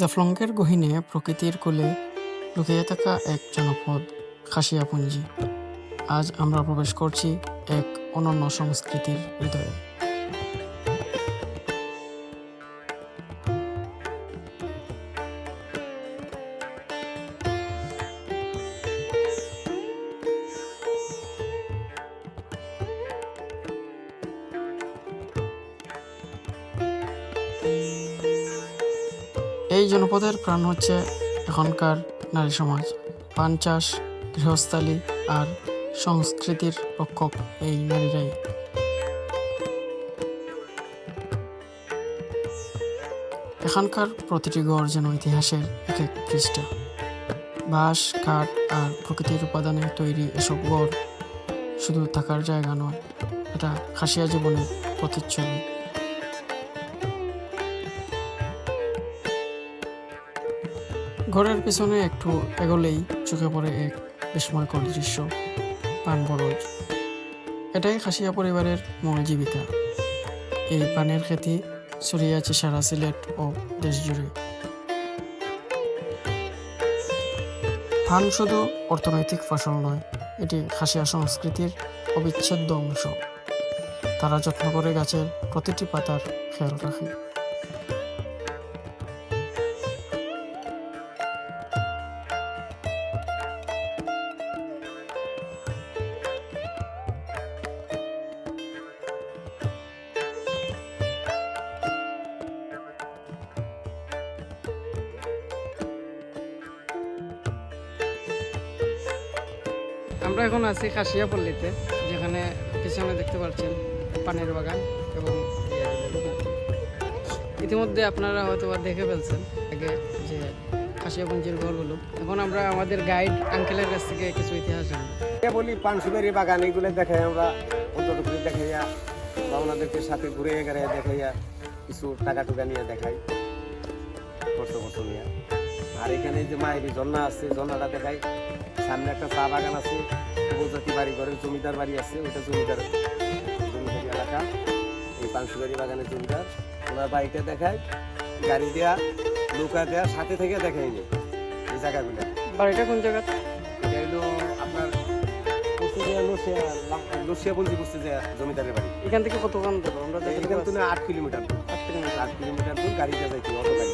জাফলংয়ের গহীনে প্রকৃতির কোলে লুকিয়ে থাকা এক জনপদ খাসিয়াপুঞ্জি। আজ আমরা প্রবেশ করছি এক অনন্য সংস্কৃতির হৃদয়ে। এই জনপদের প্রাণ হচ্ছে এখনকার নারী সমাজ, পান চাষ, গৃহস্থালী আর সংস্কৃতির রক্ষক এই নারীরাই। এখানকার প্রতিটি ঘর যেন ইতিহাসের এক এক পৃষ্ঠা। বাঁশ, কাঠ আর প্রকৃতির উপাদানে তৈরি এসব ঘর শুধু থাকার জায়গা নয়, এটা খাসিয়া জীবনের প্রতিচ্ছবি। ঘরের পিছনে একটু এগোলেই চোখে পড়ে এক বিস্ময়কর দৃশ্য, পান বরজ। এটাই খাসিয়া পরিবারের মূল জীবিকা। এই পানের খেতি ছড়িয়ে আছে সারা সিলেট ও দেশ জুড়ে। পান শুধু অর্থনৈতিক ফসল নয়, এটি খাসিয়া সংস্কৃতির অবিচ্ছেদ্য অংশ। তারা যত্ন করে গাছের প্রতিটি পাতার খেয়াল রাখে। আমরা এখন আছি খাসিয়াপল্লীতে, যেখানে পিছনে দেখতে পাচ্ছেন পানের বাগান এবং ইতিমধ্যে আপনারা হয়তো দেখে ফেলছেন আগে যে খাসিয়াপুঞ্জির ঘরগুলো। এখন আমরা আমাদের গাইড আঙ্কেলের কাছ থেকে কিছু ইতিহাস জানবো। বলি পানসুপারি বাগান এগুলো দেখাই, আমরা অন্তত দেখাইয়া বা ওনাদেরকে সাথে ঘুরে গেড়ে দেখাইয়া কিছু টাকা টুকা নিয়ে দেখাই, খরচ নিয়ে। আর এখানে যে মায়ের ঝর্ণা আছে, ঝর্ণাটা দেখাই। সামনে একটা চা বাগান আছে, উপজাতি বাড়ি ঘরের জমিদার বাড়ি আছে, ওইটা জমিদারি এলাকা। এই পানসুপারি বাগানের জমিদার, ওনার বাড়িটা দেখায়। গাড়ি দেওয়া, নৌকা দেওয়া, সাথে থেকে দেখাই নেই এই জায়গাগুলো। বাড়িটা কোন জায়গা? এটা হলো আপনার লসিয়াপুঞ্জি বসতে যায় জমিদারের বাড়ি। এখান থেকে কতক্ষণ দেবো আমরা? এখান থেকে 8 কিলোমিটার দূর, 8 কিলোমিটার দূর গাড়িতে যাইতে, অটো গাড়ি।